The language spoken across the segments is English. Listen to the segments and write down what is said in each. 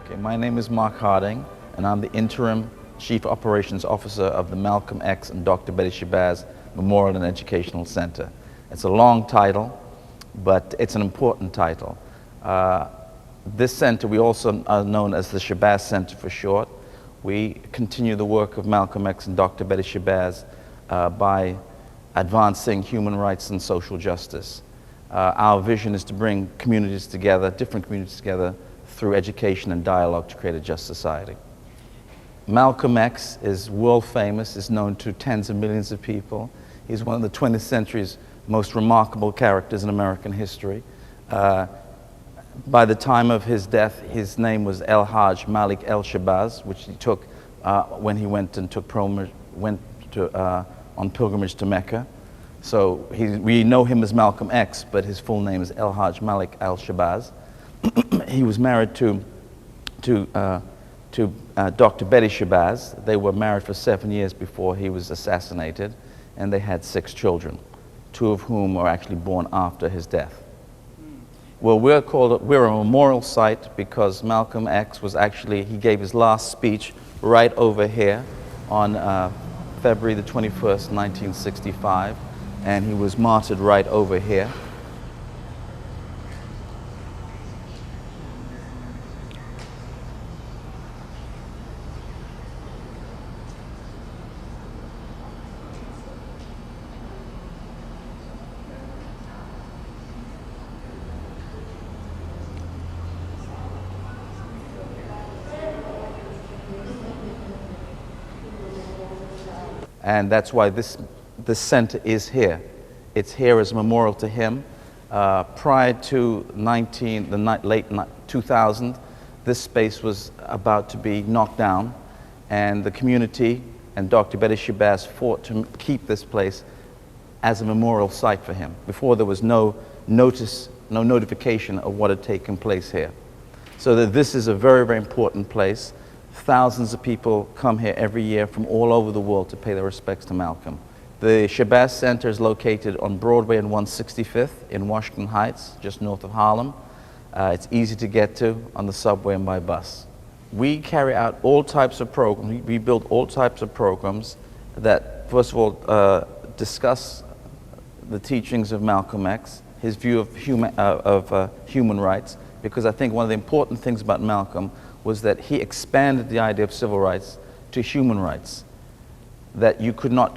Okay, my name is Mark Harding, and I'm the interim Chief Operations Officer of the Malcom X and Dr. Betty Shabazz Memorial and Educational Center. It's a long title, but it's an important title. This center, we also are known as the Shabazz Center for short. We continue the work of Malcom X and Dr. Betty Shabazz by advancing human rights and social justice. Our vision is to bring communities together, different communities together, through education and dialogue to create a just society. Malcom X is world famous, is known to tens of millions of people. He's one of the 20th century's most remarkable characters in American history. By the time of his death, his name was El-Hajj Malik El-Shabazz, which he took when he went and took on pilgrimage to Mecca. So we know him as Malcom X, but his full name is El-Hajj Malik El-Shabazz. He was married to Dr. Betty Shabazz. They were married for 7 years before he was assassinated, and they had 6 children, 2 of whom were actually born after his death. Well, we're a memorial site because Malcom X he gave his last speech right over here on February the 21st, 1965, and he was martyred right over here. And that's why this center is here. It's here as a memorial to him. Prior to late 2000, this space was about to be knocked down, and the community and Dr. Betty Shabazz fought to keep this place as a memorial site for him. Before, there was no notice, no notification of what had taken place here. So that this is a very, very important place. Thousands of people come here every year from all over the world to pay their respects to Malcolm. The Shabazz Center is located on Broadway and 165th in Washington Heights, just north of Harlem. It's easy to get to on the subway and by bus. We carry out all types of programs. We build all types of programs that, first of all, discuss the teachings of Malcolm X, his view of human rights, because I think one of the important things about Malcolm was that he expanded the idea of civil rights to human rights, that you could not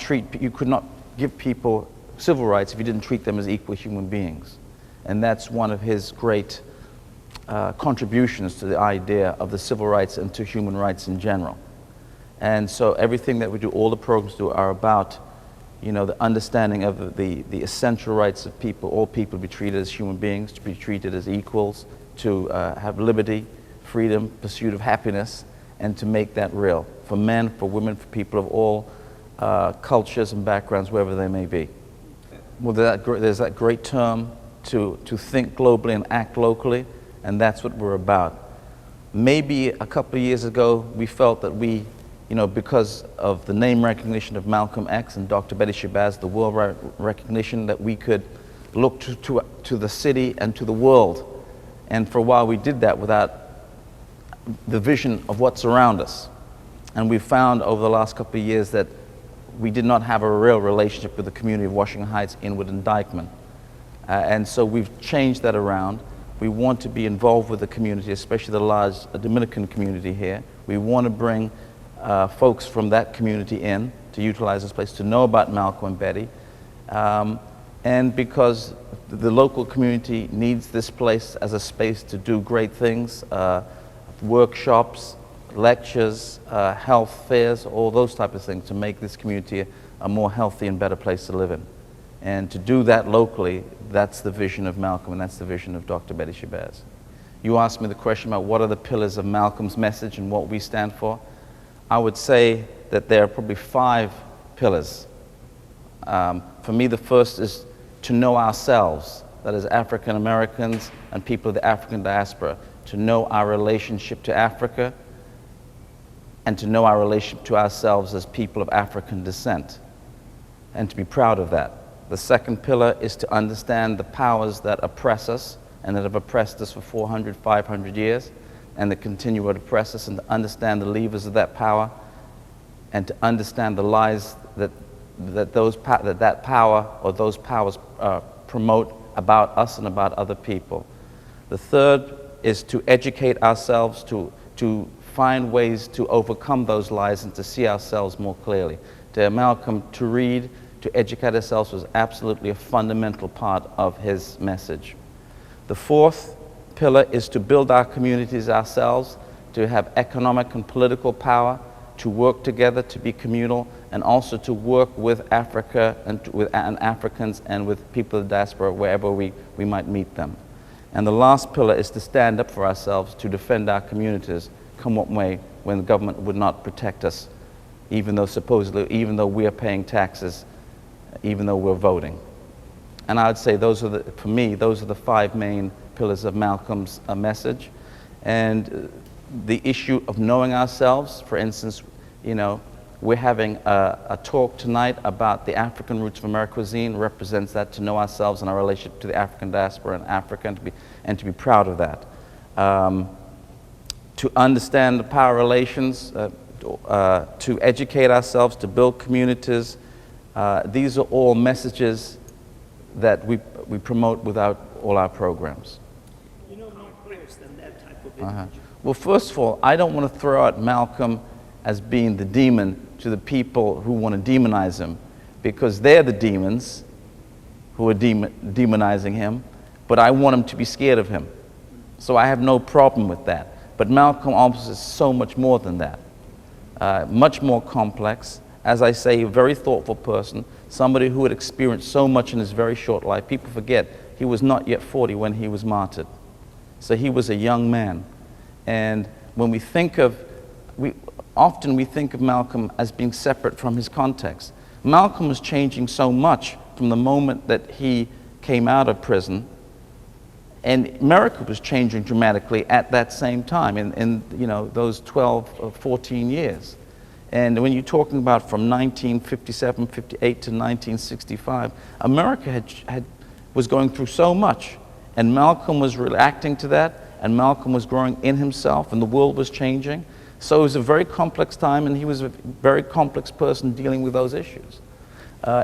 give people civil rights if you didn't treat them as equal human beings. And that's one of his great contributions to the idea of the civil rights and to human rights in general. And so everything that we do, all the programs do, are about, you know, the understanding of the essential rights of people, all people to be treated as human beings, to be treated as equals, to have liberty, freedom, pursuit of happiness, and to make that real for men, for women, for people of all cultures and backgrounds, wherever they may be. Well, there's that great term to think globally and act locally, and that's what we're about. Maybe a couple of years ago, we felt that we, you know, because of the name recognition of Malcolm X and Dr. Betty Shabazz, the world recognition, that we could look to the city and to the world. And for a while we did that without the vision of what's around us. And we found over the last couple of years that we did not have a real relationship with the community of Washington Heights, Inwood, and Dyckman. And so we've changed that around. We want to be involved with the community, especially the large Dominican community here. We want to bring folks from that community in to utilize this place, to know about Malcolm and Betty. And because the local community needs this place as a space to do great things, workshops, lectures, health fairs, all those type of things, to make this community a more healthy and better place to live in. And to do that locally, that's the vision of Malcolm, and that's the vision of Dr. Betty Shabazz. You asked me the question about what are the pillars of Malcolm's message and what we stand for. I would say that there are probably 5 pillars. For me, the first is to know ourselves, that is African Americans and people of the African diaspora, to know our relationship to Africa and to know our relationship to ourselves as people of African descent, and to be proud of that. The second pillar is to understand the powers that oppress us and that have oppressed us for 400, 500 years, and that continue to oppress us, and to understand the levers of that power, and to understand the lies that that power or those powers promote about us and about other people. The third is to educate ourselves, to find ways to overcome those lies and to see ourselves more clearly. To Malcolm, to read, to educate ourselves was absolutely a fundamental part of his message. The fourth pillar is to build our communities ourselves, to have economic and political power, to work together, to be communal, and also to work with Africa and with Africans and with people of the diaspora wherever we might meet them. And the last pillar is to stand up for ourselves, to defend our communities, come what may, when the government would not protect us, even though we are paying taxes, even though we're voting. And I would say for me, those are the 5 main pillars of Malcolm's message. And the issue of knowing ourselves, for instance, you know, we're having a talk tonight about the African roots of American cuisine, represents that, to know ourselves and our relationship to the African diaspora and Africa, and to be proud of that. To understand the power relations, to educate ourselves, to build communities. These are all messages that we promote without all our programs. You know, more clear than that type of individual. Well, first of all, I don't want to throw out Malcolm as being the demon to the people who want to demonize him, because they're the demons who are demonizing him, but I want them to be scared of him. So I have no problem with that. But Malcolm obviously is so much more than that, much more complex. As I say, a very thoughtful person, somebody who had experienced so much in his very short life. People forget he was not yet 40 when he was martyred. So he was a young man. And when we think of, often we think of Malcolm as being separate from his context. Malcolm was changing so much from the moment that he came out of prison. And America was changing dramatically at that same time in you know, those 12 or 14 years. And when you're talking about from 1957, 58 to 1965, America was going through so much. And Malcolm was reacting to that, and Malcolm was growing in himself, and the world was changing. So it was a very complex time, and he was a very complex person dealing with those issues.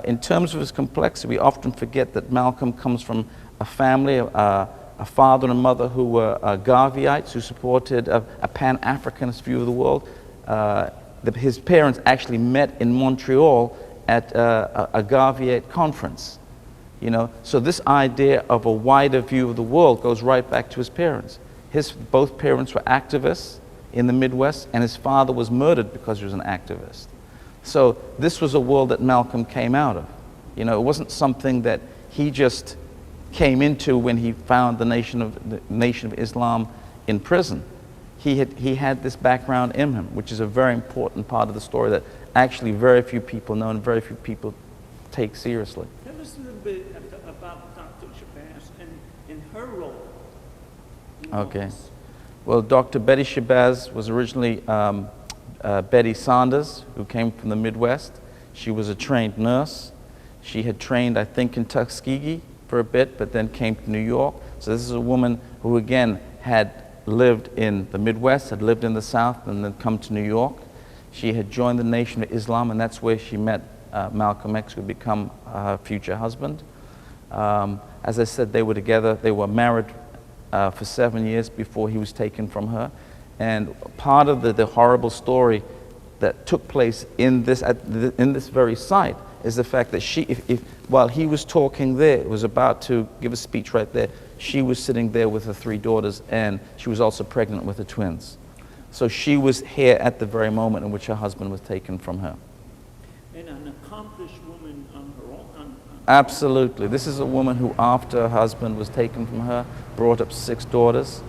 In terms of his complexity, we often forget that Malcolm comes from a family, a father and a mother who were Garveyites, who supported a Pan-Africanist view of the world. His parents actually met in Montreal at a Garveyite conference. You know, so this idea of a wider view of the world goes right back to his parents. Both parents were activists in the Midwest, and his father was murdered because he was an activist. So this was a world that Malcolm came out of. You know, it wasn't something that he just came into when he found the Nation of Islam in prison. He had this background in him, which is a very important part of the story that actually very few people know and very few people take seriously. Tell us a little bit about Dr. Shabazz and her role. Okay. Well, Dr. Betty Shabazz was originally Betty Saunders, who came from the Midwest. She was a trained nurse. She had trained, I think, in Tuskegee for a bit, but then came to New York. So this is a woman who, again, had lived in the Midwest, had lived in the South, and then come to New York. She had joined the Nation of Islam, and that's where she met Malcolm X, who would become her future husband. As I said, they were together. They were married for 7 years before he was taken from her. And part of the horrible story that took place in this very site is the fact that she, while he was talking there, was about to give a speech right there, she was sitting there with her 3 daughters, and she was also pregnant with the twins. So she was here at the very moment in which her husband was taken from her. And an accomplished woman on her own. Absolutely. This is a woman who, after her husband was taken from her, brought up 6 daughters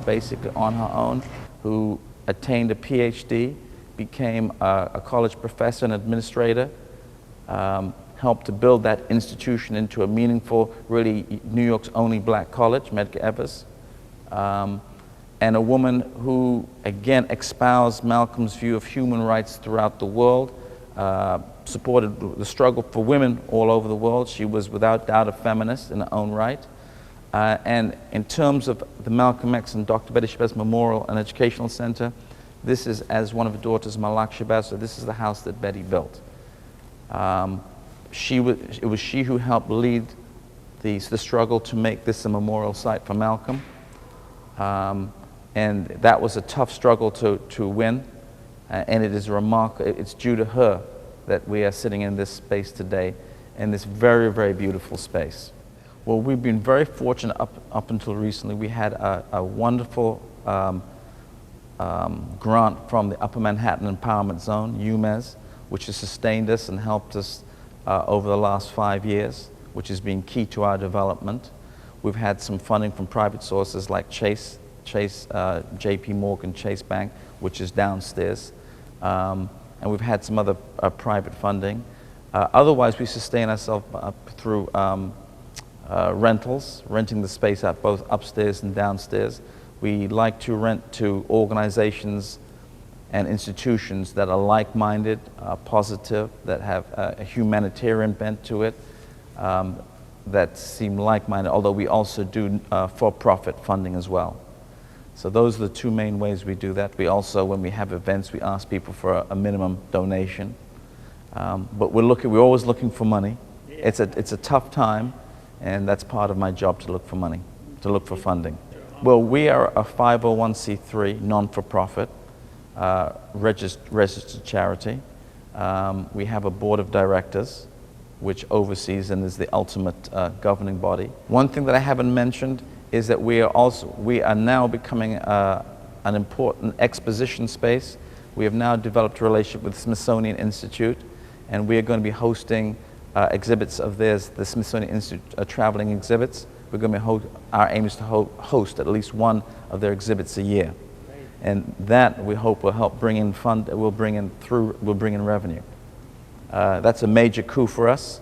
basically on her own, who attained a PhD, became a college professor and administrator, helped to build that institution into a meaningful, really New York's only black college, Medgar Evers, and a woman who, again, espoused Malcolm's view of human rights throughout the world, supported the struggle for women all over the world. She was without doubt a feminist in her own right. And in terms of the Malcolm X and Dr. Betty Shabazz Memorial and Educational Center, this is, as one of her daughters, Malak Shabazz, so this is the house that Betty built. It was she who helped lead the struggle to make this a memorial site for Malcolm. And that was a tough struggle to win. And it is it's due to her that we are sitting in this space today, in this very, very beautiful space. Well, we've been very fortunate up until recently. We had a wonderful grant from the Upper Manhattan Empowerment Zone, UMEZ, which has sustained us and helped us over the last 5 years, which has been key to our development. We've had some funding from private sources like Chase, JP Morgan, Chase Bank, which is downstairs. And we've had some other private funding. Otherwise, we sustain ourselves through renting the space out both upstairs and downstairs. We like to rent to organizations and institutions that are like-minded, positive, that have a humanitarian bent to it, that seem like-minded, although we also do for-profit funding as well. So those are the 2 main ways we do that. We also, when we have events, we ask people for a minimum donation. But we're always looking for money. Yeah. It's a tough time, and that's part of my job, to look for money, to look for funding. Well, we are a 501c3 non-for-profit registered charity. We have a board of directors which oversees and is the ultimate governing body. One thing that I haven't mentioned is that we are now becoming an important exposition space. We have now developed a relationship with the Smithsonian Institute, and we are going to be hosting exhibits of theirs, the Smithsonian Institute traveling exhibits. We're going to be our aim is to host at least one of their exhibits a year. And that, we hope, will help bring in revenue. That's a major coup for us,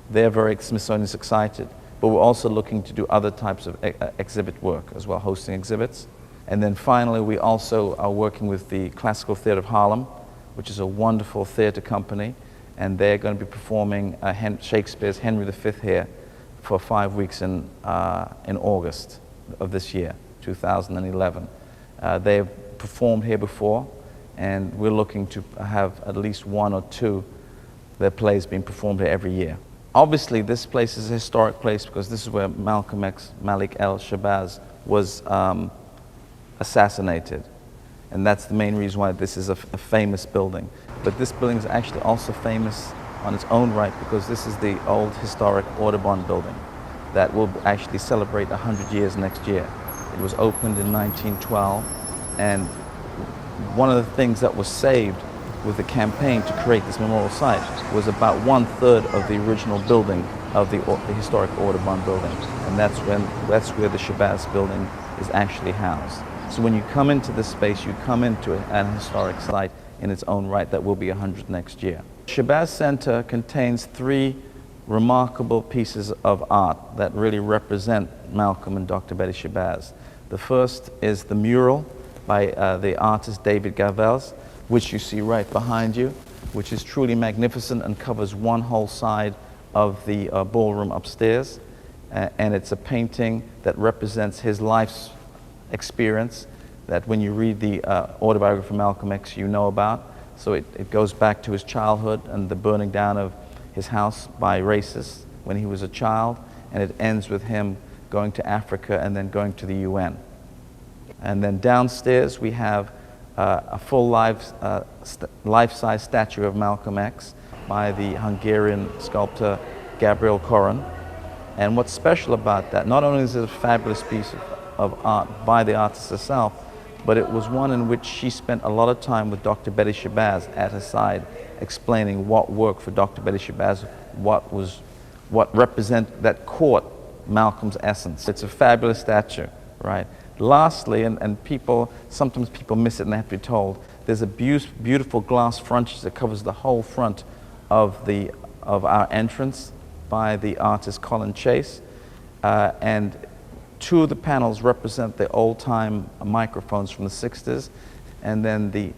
They're very, Smithsonian's excited, but we're also looking to do other types of exhibit work as well, hosting exhibits. And then finally, we also are working with the Classical Theatre of Harlem, which is a wonderful theatre company, and they're going to be performing Shakespeare's Henry V here for 5 weeks in August of this year, 2011. They've performed here before, and we're looking to have at least 1 or 2 of their plays being performed here every year. Obviously, this place is a historic place because this is where Malcolm X, Malik El Shabazz was assassinated. And that's the main reason why this is a famous building. But this building is actually also famous on its own right because this is the old historic Audubon building that will actually celebrate 100 years next year. It was opened in 1912, and one of the things that was saved with the campaign to create this memorial site was about 1/3 of the original building of the historic Audubon building, and that's where the Shabazz building is actually housed. So when you come into this space, you come into an historic site in its own right that will be 100 next year. Shabazz Center contains 3 remarkable pieces of art that really represent Malcolm and Dr. Betty Shabazz. The first is the mural by the artist David Gavels, which you see right behind you, which is truly magnificent and covers one whole side of the ballroom upstairs. And it's a painting that represents his life's experience that when you read the autobiography of Malcolm X, you know about. So it goes back to his childhood and the burning down of his house by racists when he was a child, and it ends with him going to Africa and then going to the UN. And then downstairs we have a full life-size statue of Malcolm X by the Hungarian sculptor Gabriel Koron. And what's special about that, not only is it a fabulous piece of art by the artist herself, but it was one in which she spent a lot of time with Dr. Betty Shabazz at her side, explaining what worked for Dr. Betty Shabazz, that caught Malcolm's essence. It's a fabulous statue, right? Lastly, and sometimes people miss it and they have to be told, there's a beautiful glass frontage that covers the whole front of our entrance by the artist Colin Chase, and 2 of the panels represent the old-time microphones from the 60s, and then the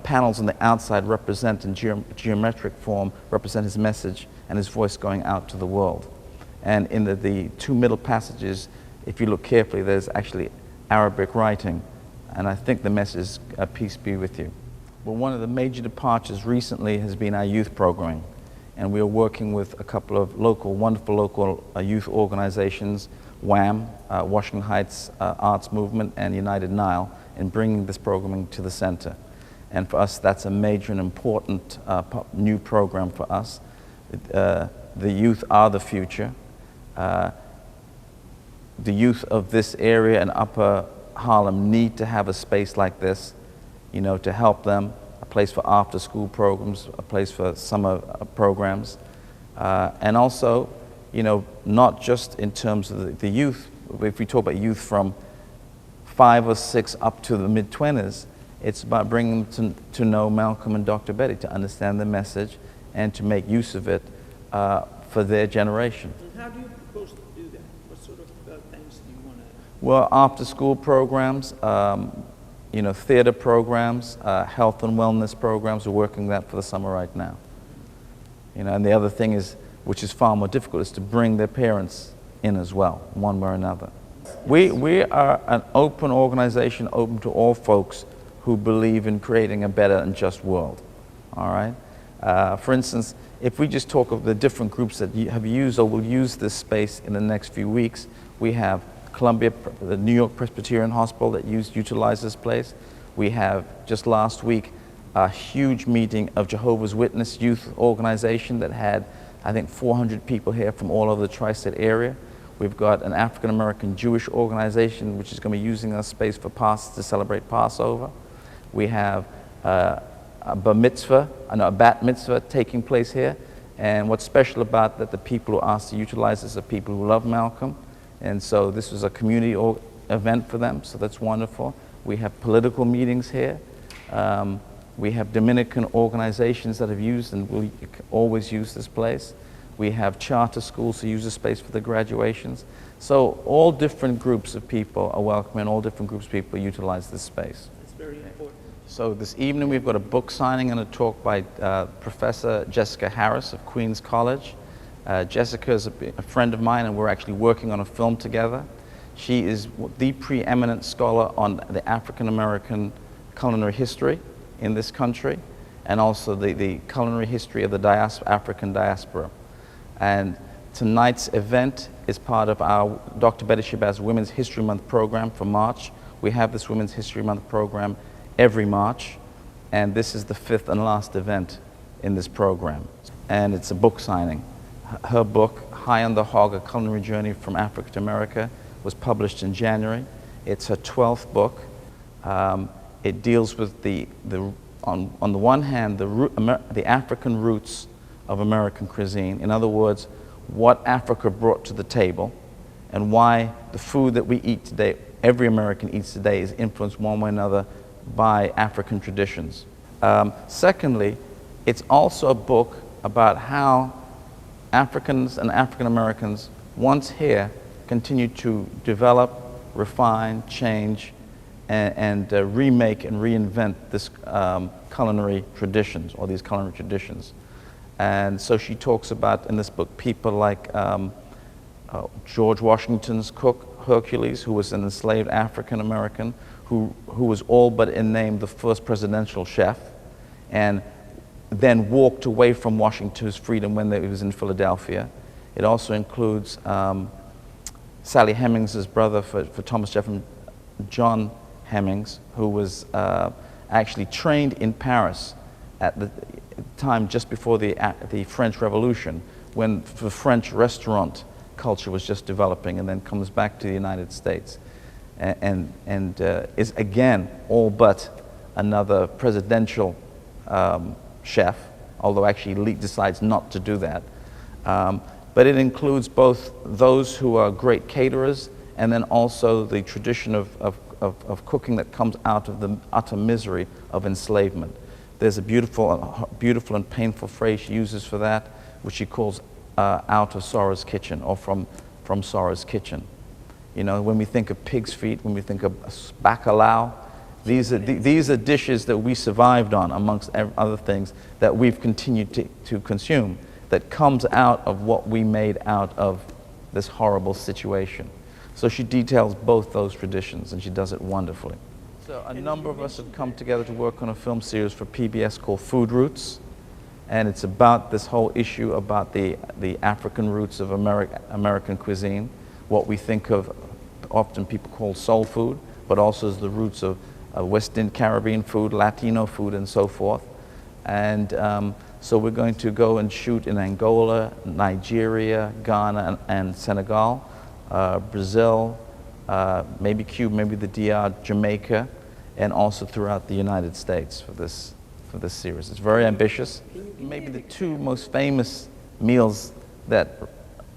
panels on the outside represent in geometric form, represent his message and his voice going out to the world. And in the 2 middle passages, if you look carefully, there's actually Arabic writing, and I think the message is peace be with you. Well, one of the major departures recently has been our youth programming, and we are working with a couple of wonderful local youth organizations, WHAM, Washington Heights Arts Movement, and United Nile, in bringing this programming to the center. And for us, that's a major and important new program for us. The youth are the future. The youth of this area and Upper Harlem need to have a space like this, to help them, a place for after-school programs, a place for summer programs, and also, not just in terms of the youth. If we talk about youth from 5 or 6 up to the mid-20s, it's about bringing them to know Malcolm and Dr. Betty, to understand the message and to make use of it for their generation. And how do you propose to do that? What sort of things do you want to? Well, after-school programs, theater programs, health and wellness programs. We're working that for the summer right now. And the other thing is, which is far more difficult, is to bring their parents in as well, one way or another. We are an open organization, open to all folks who believe in creating a better and just world, all right? For instance, if we just talk of the different groups that have used or will use this space in the next few weeks, we have the New York Presbyterian Hospital that utilized this place. We have, just last week, a huge meeting of Jehovah's Witness youth organization that had, I think, 400 people here from all over the tri-state area. We've got an African-American Jewish organization which is going to be using our space to celebrate Passover. We have a bat mitzvah taking place here. And what's special about that, the people who asked to utilize this are people who love Malcolm. And so this was a community event for them, so that's wonderful. We have political meetings here. We have Dominican organizations that have used and will always use this place. We have charter schools who use the space for the graduations. So all different groups of people are welcome, and all different groups of people utilize this space. That's very important. So this evening we've got a book signing and a talk by Professor Jessica Harris of Queens College. Jessica is a friend of mine, and we're actually working on a film together. She is the preeminent scholar on the African-American culinary history in this country, and also the culinary history of the African diaspora. And tonight's event is part of our Dr. Betty Shabazz Women's History Month program for March. We have this Women's History Month program every March, and this is the 5th and last event in this program. And it's a book signing. Her book, High on the Hog, A Culinary Journey from Africa to America, was published in January. It's her 12th book. It deals with on the one hand, the African roots of American cuisine. In other words, what Africa brought to the table, and why the food that we eat today, every American eats today, is influenced one way or another by African traditions. Secondly, it's also a book about how Africans and African Americans, once here, continue to develop, refine, change, and remake and reinvent this culinary traditions, or these culinary traditions. And so she talks about, in this book, people like George Washington's cook, Hercules, who was an enslaved African American, who was all but named the first presidential chef, and then walked away from Washington's freedom when he was in Philadelphia. It also includes Sally Hemings' brother for Thomas Jefferson, John Hemings, who was actually trained in Paris at the time just before the French Revolution, when the French restaurant culture was just developing, and then comes back to the United States and is again all but another presidential chef, although actually Lee decides not to do that. But it includes both those who are great caterers, and then also the tradition of cooking that comes out of the utter misery of enslavement. There's a beautiful and painful phrase she uses for that, which she calls out of Sorrow's kitchen, or from Sorrow's kitchen. You know, when we think of pig's feet, when we think of bacalao, these are dishes that we survived on, amongst other things, that we've continued to consume, that comes out of what we made out of this horrible situation. So she details both those traditions, and she does it wonderfully. So a number of us have come together to work on a film series for PBS called Food Roots, and it's about this whole issue about the African roots of American cuisine, what we think of, often people call soul food, but also as the roots of West Indian Caribbean food, Latino food, and so forth. And so we're going to go and shoot in Angola, Nigeria, Ghana, and Senegal, Brazil, maybe Cuba, maybe the DR, Jamaica, and also throughout the United States for this series. It's very ambitious. Maybe the two most famous meals that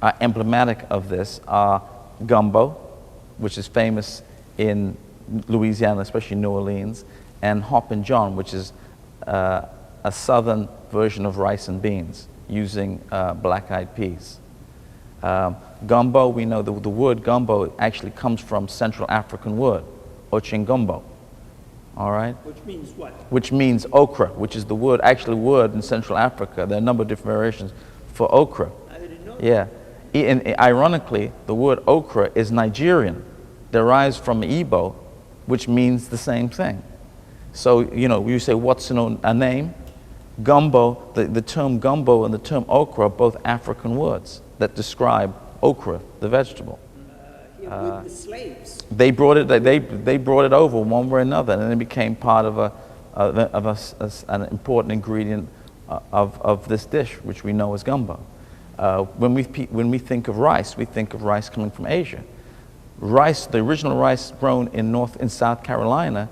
are emblematic of this are gumbo, which is famous in Louisiana, especially New Orleans, and hop and john, which is a southern version of rice and beans using black-eyed peas. Gumbo, we know the word gumbo actually comes from Central African word, ochingombo. All right? Which means what? Which means okra, which is the word in Central Africa. There are a number of different variations for okra. I didn't know. Yeah. And ironically, the word okra is Nigerian, derives from Igbo, which means the same thing. So, you know, you say, what's a name? Gumbo, the term gumbo and the term okra are both African words that describe okra, the vegetable. With the slaves. They brought it over one way or another, and then it became part of an important ingredient of this dish, which we know as gumbo. When we think of rice, we think of rice coming from Asia. Rice, the original rice grown in South Carolina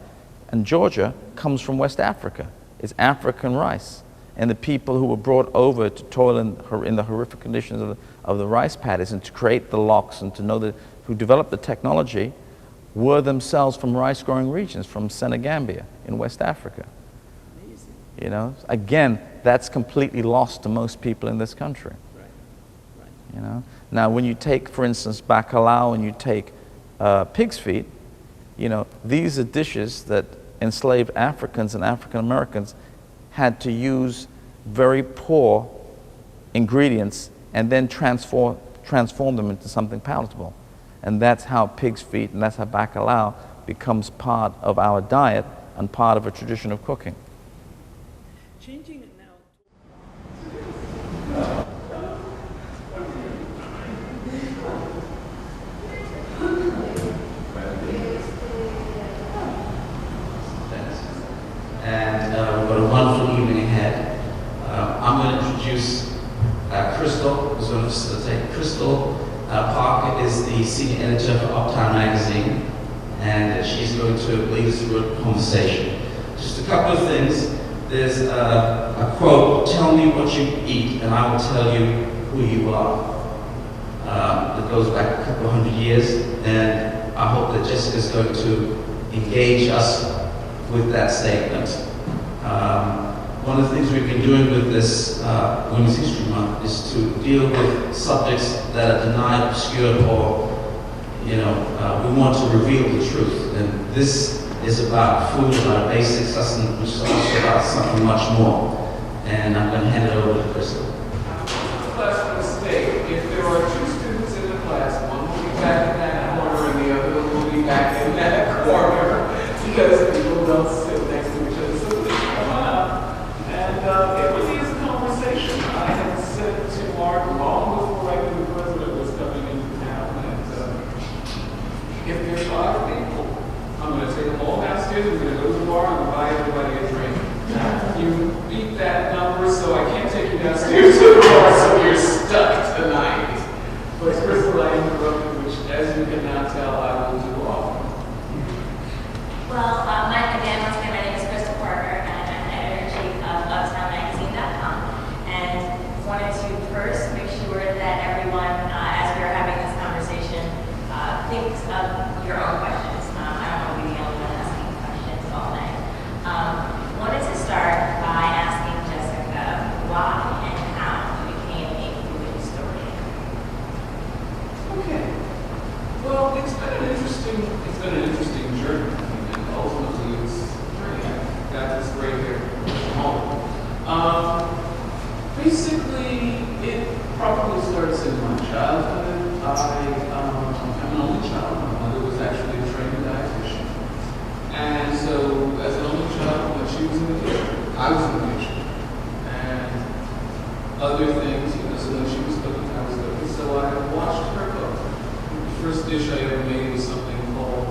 and Georgia, comes from West Africa. It's African rice, and the people who were brought over to toil in the horrific conditions of the rice paddies and to create the locks and to know that who developed the technology were themselves from rice-growing regions, from Senegambia in West Africa. Amazing. You know, again, that's completely lost to most people in this country. Right. You know? Now, when you take, for instance, bacalao and you take pig's feet, you know, these are dishes that enslaved Africans and African Americans had to use very poor ingredients and then transform them into something palatable. And that's how pig's feet and that's how bacalao becomes part of our diet and part of a tradition of cooking. Changing it now. And we've got a wonderful evening ahead. I'm going to introduce Crystal, who's going to facilitate. Crystal Parker is the senior editor for Uptown Magazine, and she's going to lead us through a conversation. Just a couple of things. There's a quote, "Tell me what you eat and I will tell you who you are." That goes back a couple of hundred years, and I hope that Jessica's going to engage us with that statement. One of the things we've been doing with this Women's History Month is to deal with subjects that are denied, obscured, or, you know, we want to reveal the truth. And this is about food, about basic sustenance, which is also about something much more. And I'm going to hand it over to Crystal. Class mistake. If there are two students in the class, one will be back in that corner and the other will be back in that corner because people don't sit next to each other. So please come on up. And it really is a conversation. I had said to Mark long before I knew the president was coming into town that if there's 5 people, I'm going to take them all downstairs, we're going to go to the bar and buy everybody a drink. You beat that number, so I can't take you downstairs to the bar, so you're stuck tonight. But Crystal, I interrupted, which, as you can now tell, I will do often. Well, again, once again, my name is Crystal Parker, and I'm the editor-in-chief of UptownMagazine.com. And wanted to first make sure that everyone, as we are having this conversation, thinks of your own questions. I don't want to be the only one asking questions all night. Wanted to start by asking Jessica why and how you became a food historian. Okay. Well, it's been an interesting journey, and ultimately it's a journey. I got this right here at home. Basically, it probably starts in my childhood. I'm an only child. My mother was actually a trained dietitian. And so, as an only child, when she was in the kitchen, I was in the kitchen. And other things, you know, so when she was cooking, I was cooking. So I watched her cook. The first dish I ever made was something called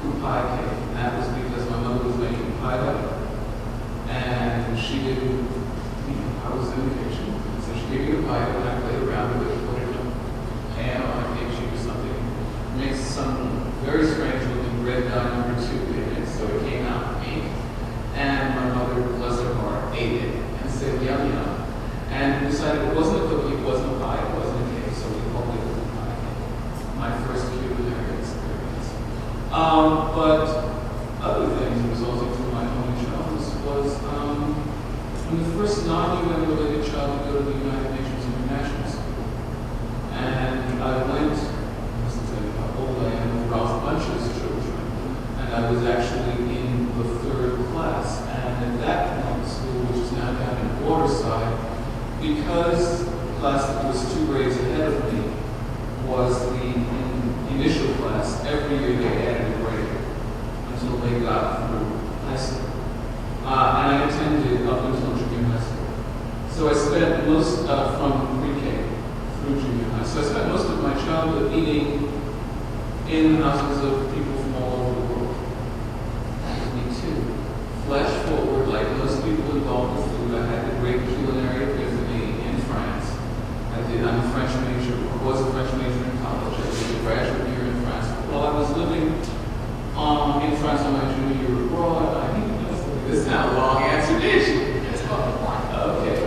fruit pie cake. And that was because my mother was making pie dough. And she didn't, you know, I was in the kitchen. So she gave me the pie dough and I played around with it, put it in a pan on a cake sheet or something. Mixed some very strange looking red dye number 2 in it, so it came out pink. And my mother, bless her heart, ate it and said, yum, yum. And we decided it wasn't a cookie, it wasn't a pie, it wasn't a cake, so we called it a pie cake. My first culinary experience. But other things resulting from my own childhood was when the first non-UN related child to go to the United Nations International School. And I went, this is how old I am, with Ralph Bunch's children. And I was actually in the 3rd class. And at that point, the school, which is now down in Waterside, because the class that was 2 grades ahead of me was the initial class, every year they added a grade until they got through high school. And I attended up until junior high school. So I spent most, from pre-K through junior high. So I spent most of my childhood eating in houses of people from all over the world. That was me too. Flash forward, like most people involved with food, I had a great culinary epiphany in France. I'm a French major, or was a French major in college. I did a graduate year in France. While I was living in France on my junior year abroad, this is how long answer did you? Okay.